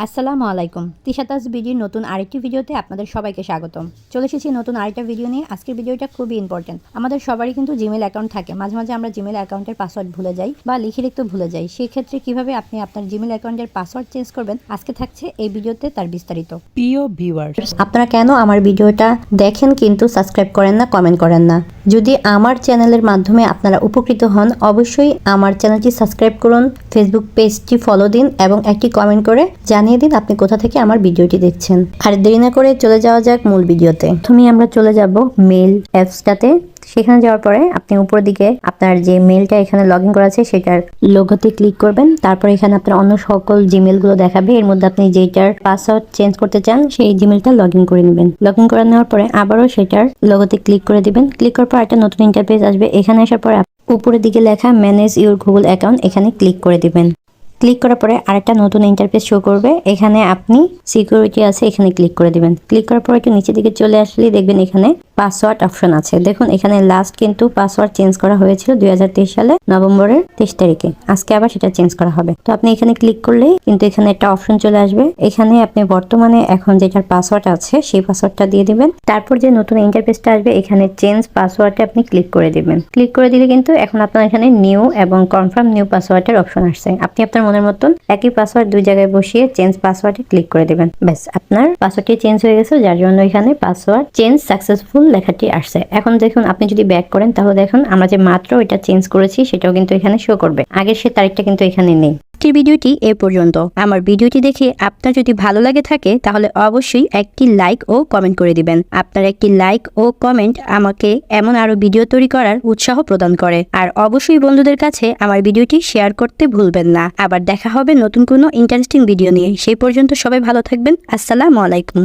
আসসালামু আলাইকুম। তিশাতাস বিডির নতুন আরেকটি ভিডিওতে আপনাদের সবাইকে স্বাগতম। চলে এসেছি নতুন আরেকটা ভিডিও নিয়ে। আজকের ভিডিওটা খুবই ইম্পর্টেন্ট। আমাদের সবারই কিন্তু জিমেল অ্যাকাউন্ট থাকে। মাঝে মাঝে আমরা জিমেল অ্যাকাউন্টের পাসওয়ার্ড ভুলে যাই বা লিখে লিখতে ভুলে যাই। সেই ক্ষেত্রে কিভাবে আপনি আপনার জিমেল অ্যাকাউন্টের পাসওয়ার্ড চেঞ্জ করবেন, আজকে থাকছে এই ভিডিওতে তার বিস্তারিত। প্রিয় ভিউয়ার্স, আপনারা কেন আমার ভিডিওটা দেখেন কিন্তু সাবস্ক্রাইব করেন না, কমেন্ট করেন না? যদি আমার চ্যানেলের মাধ্যমে আপনারা উপকৃত হন, অবশ্যই আমার চ্যানেলটি সাবস্ক্রাইব করুন, ফেসবুক পেজটি ফলো দিন এবং একটি কমেন্ট করে জানিয়ে দিন আপনি কোথা থেকে আমার ভিডিওটি দেখছেন। আর দেরি না করে চলে যাওয়া যাক মূল ভিডিওতে। প্রথমে আমরা চলে যাব মেল অ্যাপসটাতে। সেখানে যাওয়ার পরে আপনি উপরের দিকে আপনার যে মেলটা এখানে লগ ইন করা আছে সেটার লোগোতে ক্লিক করবেন। তারপর এখানে আপনার অন্য সকল জিমেলগুলো দেখাবে। এর মধ্যে আপনি যেটার পাসওয়ার্ড চেঞ্জ করতে চান সেই জিমেলটা লগ ইন করে নেবেন। লগ ইন করে নেওয়ার পরে আবারও সেটার লোগোতে ক্লিক করে দিবেন। ক্লিক করার পর একটা নতুন ইন্টারফেস আসবে। এখানে আসার পর উপরের দিকে লেখা ম্যানেজ ইউর গুগল অ্যাকাউন্ট, এখানে ক্লিক করে দিবেন। ক্লিক করার পরে আরেকটা নতুন ইন্টারফেস শো করবে। এখানে আপনি সিকিউরিটি আছে, এখানে ক্লিক করে দিবেন। ক্লিক করার পর একটু নিচের দিকে চলে আসলে দেখবেন এখানে পাসওয়ার্ড অপশন আছে। দেখুন এখানে লাস্ট কিন্তু পাসওয়ার্ড চেঞ্জ করা হয়েছিল 2023 সালে নভেম্বরের 23 তারিখে। আজকে আবার সেটা চেঞ্জ করা হবে। তো আপনি এখানে ক্লিক করলেই কিন্তু এখানে একটা অপশন চলে আসবে। এখানে আপনি বর্তমানে এখন যেটার পাসওয়ার্ড আছে সেই পাসওয়ার্ডটা দিয়ে দিবেন। তারপর যে নতুন ইন্টারফেসটা আসবে এখানে চেঞ্জ পাসওয়ার্ডে আপনি ক্লিক করে দিবেন। ক্লিক করে দিলে কিন্তু এখন আপনার এখানে নিউ এবং কনফার্ম নিউ পাসওয়ার্ডের অপশন আসছে। আপনি আপনার মনের মতন একই পাসওয়ার্ড দুই জায়গায় বসিয়ে চেঞ্জ পাসওয়ার্ডে ক্লিক করে দিবেন। ব্যাস, আপনার পাসওয়ার্ডটি চেঞ্জ হয়ে গেছে, যার জন্য এখানে পাসওয়ার্ড চেঞ্জ সাকসেসফুল লেখাটি আসছে। এখন দেখুন আপনি যদি ব্যাক করেন তাহলে দেখুন আমরা যে মাত্র এটা চেঞ্জ করেছি সেটাও কিন্তু এখানে শো করবে। আগের সে তারিখটা কিন্তু এখানে নেই। আজকের ভিডিওটি এ পর্যন্ত। আমার ভিডিওটি দেখে আপনার যদি ভালো লাগে থাকে তাহলে অবশ্যই একটি লাইক ও কমেন্ট করে দিবেন। আপনার একটি লাইক ও কমেন্ট আমাকে এমন আরো ভিডিও তৈরি করার উৎসাহ প্রদান করে। আর অবশ্যই বন্ধুদের কাছে আমার ভিডিওটি শেয়ার করতে ভুলবেন না। আবার দেখা হবে নতুন কোনো ইন্টারেস্টিং ভিডিও নিয়ে। সেই পর্যন্ত সবাই ভালো থাকবেন। আসসালামু আলাইকুম।